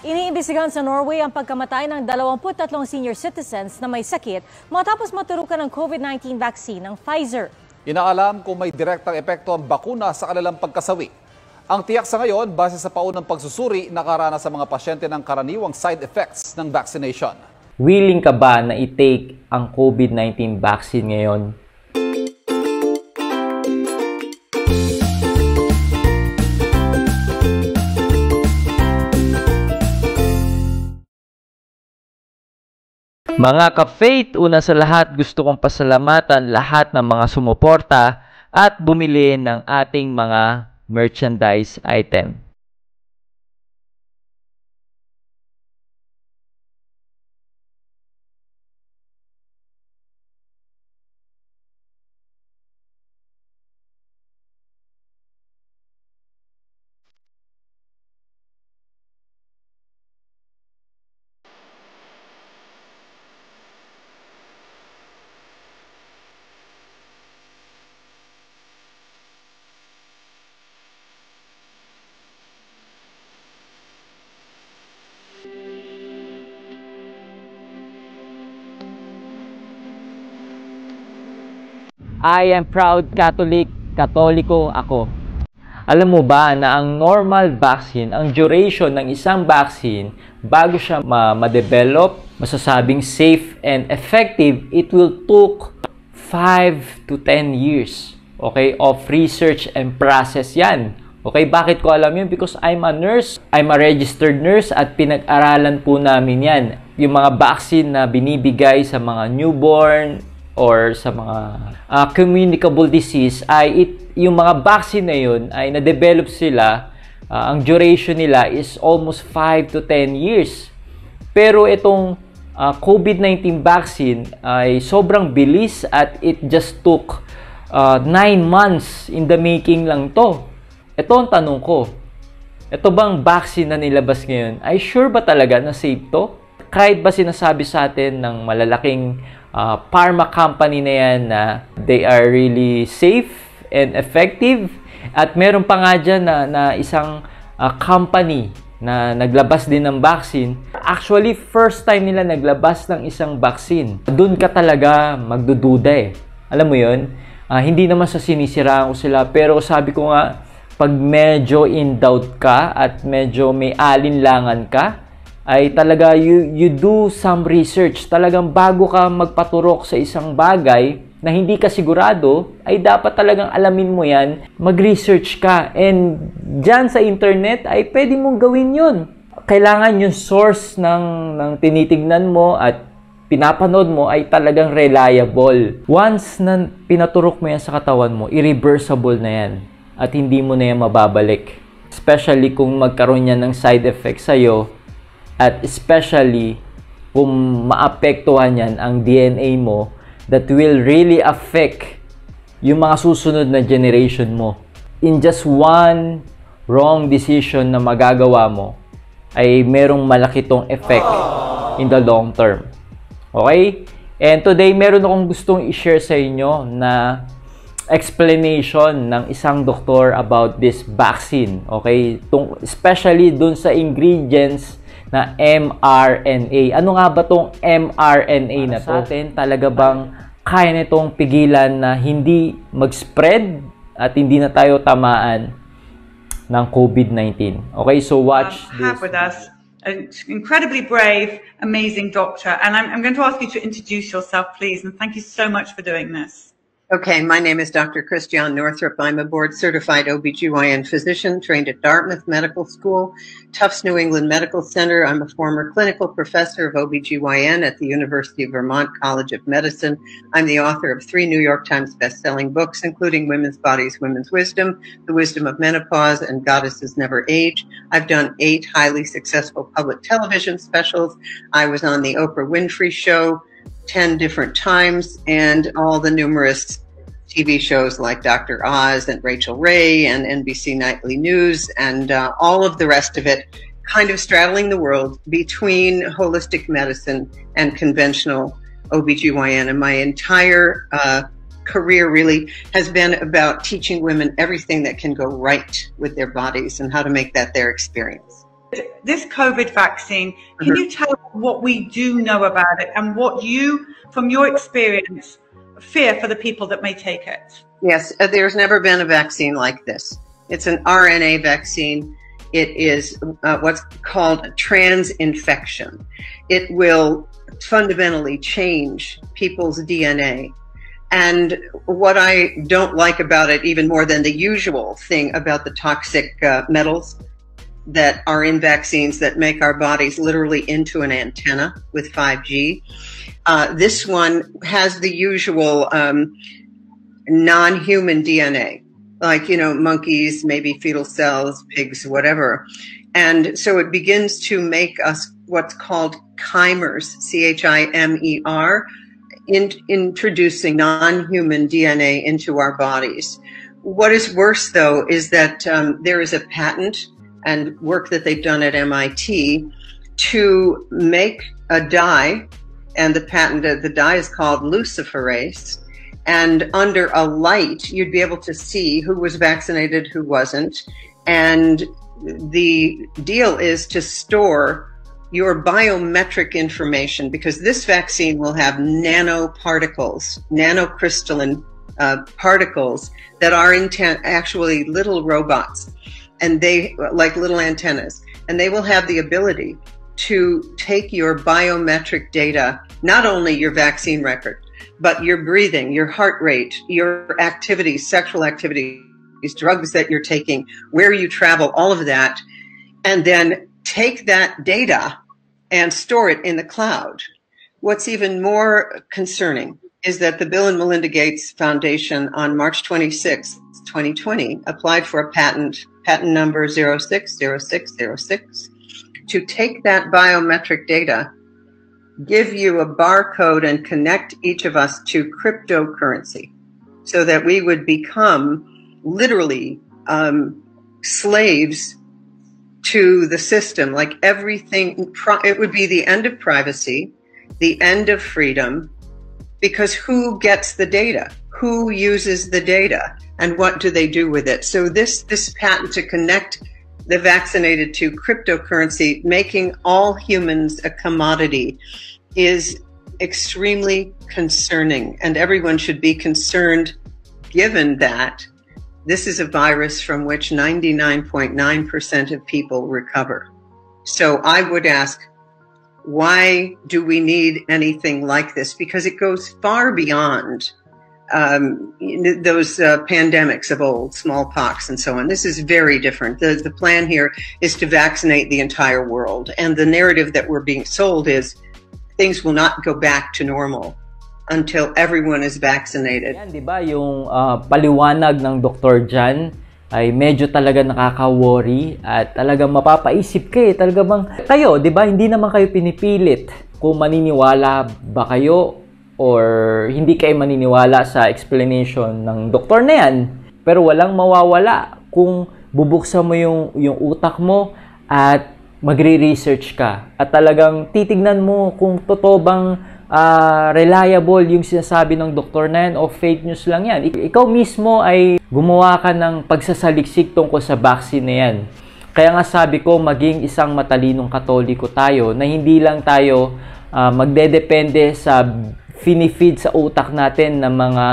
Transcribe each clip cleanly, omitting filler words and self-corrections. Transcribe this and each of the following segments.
Iniimbestigahan sa Norway ang pagkamatay ng 23 senior citizens na may sakit matapos maturukan ng COVID-19 vaccine ng Pfizer. Inaalam kung may direktang epekto ang bakuna sa kanilang pagkasawi. Ang tiyak sa ngayon, base sa paunang pagsusuri, nakaranas sa mga pasyente ng karaniwang side effects ng vaccination. Willing ka ba na i-take ang COVID-19 vaccine ngayon? Mga ka-faith, una sa lahat gusto kong pasalamatan lahat ng mga sumuporta at bumili ng ating mga merchandise item. I am proud Catholic, Katoliko ako. Alam mo ba na ang normal vaccine, ang duration ng isang vaccine, bago siya ma-develop, masasabing safe and effective, it will took 5 to 10 years, okay, of research and process yan. Okay, bakit ko alam yun? Because I'm a nurse, I'm a registered nurse at pinag-aralan po namin yan. Yung mga vaccine na binibigay sa mga newborn, or sa mga communicable disease ay yung mga vaccine na yun ay na-develop sila, ang duration nila is almost 5 to 10 years. Pero itong COVID-19 vaccine ay sobrang bilis at it just took 9 months in the making lang to. Ito ang tanong ko, ito bang vaccine na nilabas ngayon ay sure ba talaga na safe to? Kahit ba sinasabi sa atin ng malalaking pharma company na yan na they are really safe and effective, at meron pa nga dyan na isang company na naglabas din ng vaccine. Actually, first time nila naglabas ng isang vaccine. Doon ka talaga magdududa eh. Alam mo yun? Hindi naman sa sinisiraan ko sila, pero sabi ko nga, pag medyo in doubt ka at medyo may alinlangan ka, ay talaga you do some research. Talagang bago ka magpaturok sa isang bagay na hindi ka sigurado, ay dapat talagang alamin mo yan, mag-research ka. And dyan sa internet ay pwede mong gawin yun. Kailangan yung source ng tinitignan mo at pinapanood mo ay talagang reliable. Once na pinaturok mo yan sa katawan mo, irreversible na yan at hindi mo na yan mababalik. Especially kung magkaroon yan ng side effects sa'yo, at especially kung maapektuhan yan ang DNA mo, that will really affect yung mga susunod na generation mo. In just one wrong decision na magagawa mo, ay merong malaki tong effect in the long term. Okay? And today, meron akong gustong i-share sa inyo na explanation ng isang doktor about this vaccine. Okay? Especially dun sa ingredients na mRNA. Ano nga ba tong mRNA na to? Sa atin, talaga bang kaya nitong pigilan na hindi mag-spread at hindi na tayo tamaan ng COVID-19? Okay, so watch this. Have with us an incredibly brave, amazing doctor. And I'm going to ask you to introduce yourself, please. And thank you so much for doing this. Okay, my name is Dr. Christiane Northrup. I'm a board-certified OBGYN physician trained at Dartmouth Medical School, Tufts New England Medical Center. I'm a former clinical professor of OBGYN at the University of Vermont College of Medicine. I'm the author of 3 New York Times best-selling books, including Women's Bodies, Women's Wisdom, The Wisdom of Menopause, and Goddesses Never Age. I've done 8 highly successful public television specials. I was on the Oprah Winfrey Show 10 different times, and all the numerous TV shows like Dr. Oz and Rachel Ray and NBC Nightly News and all of the rest of it, kind of straddling the world between holistic medicine and conventional OBGYN. And my entire career really has been about teaching women everything that can go right with their bodies and how to make that their experience. this COVID vaccine, can you tell what we do know about it and what you, from your experience, fear for the people that may take it? Yes, there's never been a vaccine like this. It's an RNA vaccine. It is what's called a transinfection. It will fundamentally change people's DNA. And what I don't like about it, even more than the usual thing about the toxic metals that are in vaccines that make our bodies literally into an antenna with 5G, this one has the usual non-human DNA, like, monkeys, maybe fetal cells, pigs, whatever. And so it begins to make us what's called chimers, CHIMER, introducing non-human DNA into our bodies. What is worse, though, is that there is a patent and work that they've done at MIT to make a dye, and the dye is called luciferase. And under a light, you'd be able to see who was vaccinated, who wasn't. And the deal is to store your biometric information, because this vaccine will have nanoparticles, nanocrystalline particles that are actually little robots, and they like little antennas, and they will have the ability to take your biometric data, not only your vaccine record, but your breathing, your heart rate, your activities, sexual activities, drugs that you're taking, where you travel, all of that, and then take that data and store it in the cloud. What's even more concerning is that the Bill and Melinda Gates Foundation on March 26, 2020, applied for a patent number 060606, to take that biometric data, give you a barcode, and connect each of us to cryptocurrency, so that we would become literally slaves to the system. Like everything, it would be the end of privacy, the end of freedom, because who gets the data? Who uses the data? And what do they do with it? So this patent to connect the vaccinated to cryptocurrency, making all humans a commodity, is extremely concerning. And everyone should be concerned, given that this is a virus from which 99.9% of people recover. So I would ask, why do we need anything like this? Because it goes far beyond those pandemics of old, smallpox and so on. This is very different. The plan here is to vaccinate the entire world. And the narrative that we're being sold is things will not go back to normal until everyone is vaccinated. Yan, di ba, yung paliwanag ng Dr. Jan ay medyo talaga nakaka-worry at talagang mapapaisip ka talaga bang kayo, di ba, hindi naman kayo pinipilit kung maniniwala ba kayo or hindi kayo maniniwala sa explanation ng doktor na yan. Pero walang mawawala kung bubuksan mo yung utak mo at magre-research ka at talagang titignan mo kung totoo bang reliable yung sinasabi ng doktor na yan o fake news lang yan. Ikaw mismo ay gumawa ka ng pagsasaliksik tungkol sa vaccine na yan. Kaya nga sabi ko, maging isang matalinong Katoliko tayo na hindi lang tayo magdedepende sa finifeed sa utak natin ng mga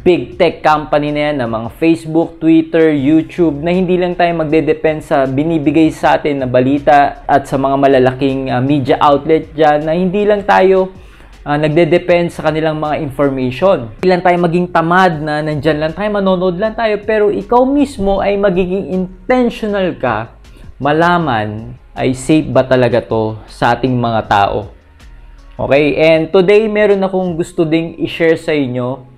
big tech company na yan, ng mga Facebook, Twitter, YouTube, na hindi lang tayo magdedepend sa binibigay sa atin na balita at sa mga malalaking media outlet dyan, na hindi lang tayo nagde-depend sa kanilang mga information. Hindi lang tayo maging tamad na nandyan lang tayo, manonood lang tayo, pero ikaw mismo ay magiging intentional ka, malaman ay safe ba talaga to sa ating mga tao. Okay, and today meron akong gusto ding i-share sa inyo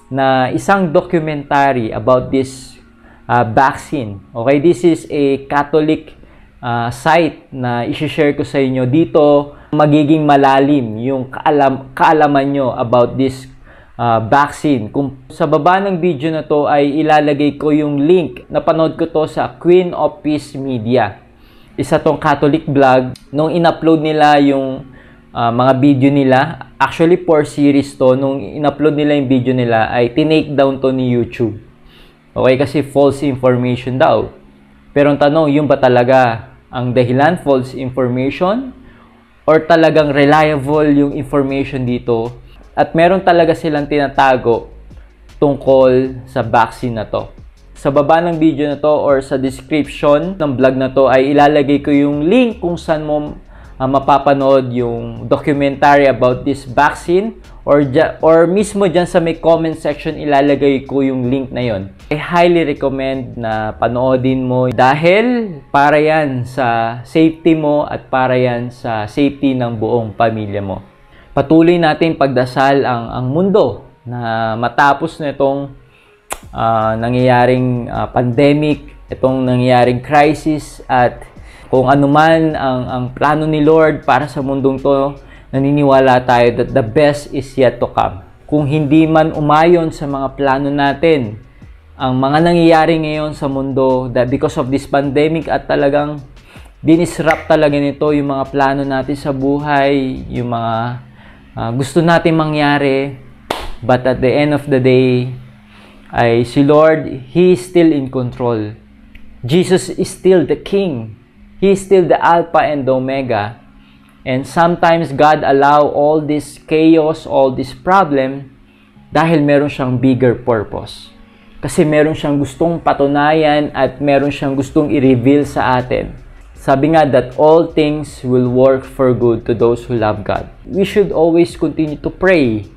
na isang documentary about this vaccine. Okay, this is a Catholic site na i-share ko sa inyo. Dito magiging malalim yung kaalaman nyo about this vaccine. Kung sa baba ng video na to ay ilalagay ko yung link. Napanood ko to sa Queen of Peace Media. Isa tong Catholic vlog. Nung in-upload nila yung mga video nila, actually 4 series to, nung in-upload nila yung video nila ay tinake down to ni YouTube. Okay, kasi false information daw. Pero ang tanong, yung ba talaga ang dahilan, false information, or talagang reliable yung information dito at meron talaga silang tinatago tungkol sa vaccine na to. Sa baba ng video na to or sa description ng vlog na to ay ilalagay ko yung link kung saan mo mapapanood yung documentary about this vaccine or mismo dyan sa may comment section ilalagay ko yung link na yon. I highly recommend na panoodin mo dahil para yan sa safety mo at para yan sa safety ng buong pamilya mo. Patuloy natin pagdasal ang mundo na matapos na itong nangyayaring pandemic, itong nangyayaring crisis at kung ano man ang plano ni Lord para sa mundong to, naniniwala tayo that the best is yet to come. Kung hindi man umayon sa mga plano natin, ang mga nangyayari ngayon sa mundo that because of this pandemic at talagang dinisrupt talaga nito yung mga plano natin sa buhay, yung mga gusto natin mangyari, but at the end of the day, ay si Lord, He is still in control. Jesus is still the King. He is still the Alpha and the Omega. And sometimes God allow all this chaos, all this problem, dahil meron siyang bigger purpose. Kasi meron siyang gustong patunayan at meron siyang gustong i-reveal sa atin. Sabi nga that all things will work for good to those who love God. We should always continue to pray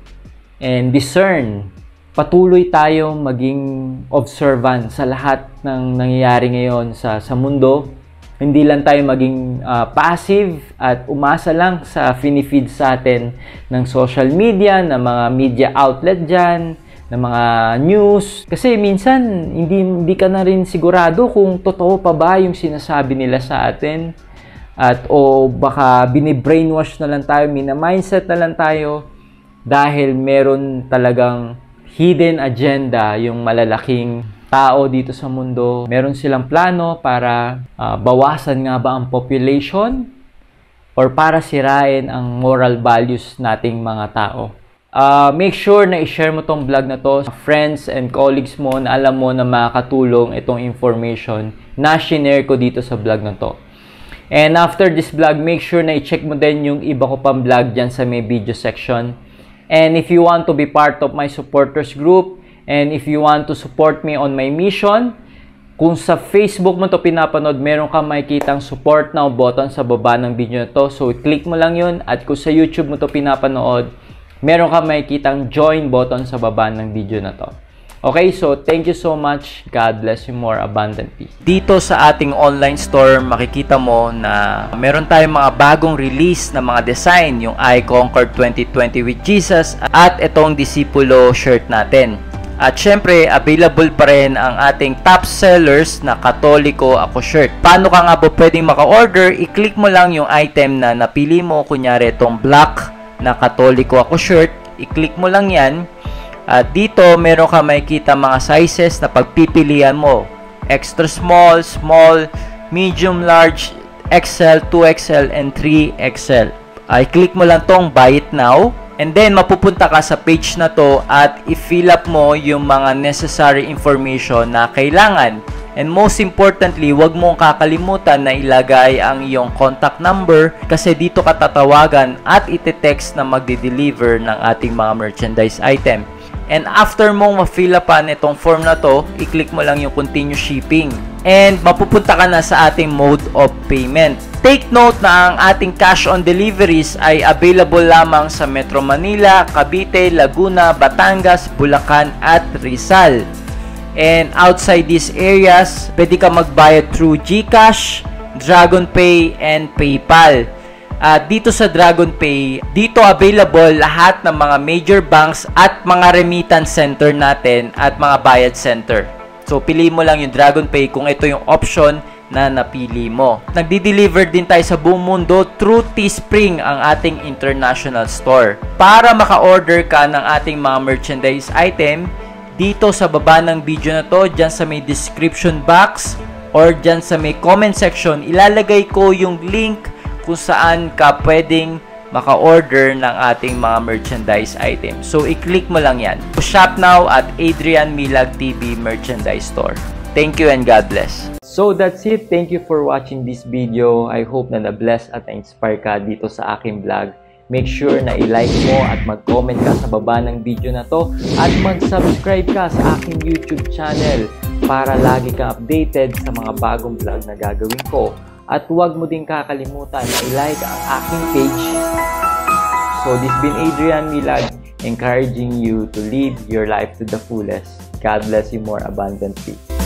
and discern. Patuloy tayo maging observant sa lahat ng nangyayari ngayon sa mundo. Hindi lang tayo maging passive at umasa lang sa finifeed sa atin ng social media, ng mga media outlet dyan, ng mga news. Kasi minsan, hindi ka na rin sigurado kung totoo pa ba yung sinasabi nila sa atin. O baka binibrainwash na lang tayo, mina-mindset na lang tayo dahil meron talagang hidden agenda yung malalaking tao dito sa mundo. Meron silang plano para bawasan nga ba ang population or para sirain ang moral values nating mga tao. Make sure na i-share mo tong vlog na to sa friends and colleagues mo na alam mo na makakatulong itong information na shinare ko dito sa vlog na to. And after this vlog, make sure na i-check mo din yung iba ko pang vlog dyan sa may video section. And if you want to be part of my supporters group, and if you want to support me on my mission, kung sa Facebook mo to pinapanood, meron kang makikitang support now button sa baba ng video na to. So, click mo lang yun. At kung sa YouTube mo to pinapanood, meron kang makikitang join button sa baba ng video na to. Okay, so thank you so much. God bless you more abundantly. Dito sa ating online store, makikita mo na meron tayong mga bagong release na mga design, yung I Conquered 2020 with Jesus at itong Disipulo shirt natin. At syempre, available pa rin ang ating top sellers na Katoliko Ako shirt. Paano ka nga ba pwedeng maka-order? I-click mo lang yung item na napili mo. Kunyari itong black na Katoliko Ako shirt. I-click mo lang yan. At dito, meron ka makikita mga sizes na pagpipilian mo. Extra small, small, medium, large, XL, 2XL, and 3XL. I-click mo lang tong buy it now. And then, mapupunta ka sa page na to at i-fill up mo yung mga necessary information na kailangan. And most importantly, huwag mong kakalimutan na ilagay ang iyong contact number kasi dito ka tatawagan at iti-text na magde-deliver ng ating mga merchandise item. And after mong ma-fill upan itong form na to, i-click mo lang yung continue shipping. And mapupunta ka na sa ating mode of payment. Take note na ang ating cash on deliveries ay available lamang sa Metro Manila, Cavite, Laguna, Batangas, Bulacan at Rizal. And outside these areas, pwede ka magbayad through GCash, DragonPay, and PayPal. Dito sa DragonPay, dito available lahat ng mga major banks at mga remittance center natin at mga bayad center. So, pili mo lang yung DragonPay kung ito yung option na napili mo. Nagdi-deliver din tayo sa buong mundo through Teespring, ang ating international store. Para maka-order ka ng ating mga merchandise item, dito sa baba ng video na to, dyan sa may description box or dyan sa may comment section, ilalagay ko yung link kung saan ka pwedeng maka-order ng ating mga merchandise items. So, i-click mo lang yan. Shop now at Adrian Milag TV Merchandise Store. Thank you and God bless. So that's it. Thank you for watching this video. I hope na na-bless at na-inspire ka dito sa aking vlog. Make sure na i-like mo at mag-comment ka sa baba ng video na to at mag-subscribe ka sa aking YouTube channel para lagi kang updated sa mga bagong vlog na gagawin ko. At huwag mo din kakalimutan na i-like ang aking page. So this been Adrian Milag, encouraging you to live your life to the fullest. God bless you more abundantly.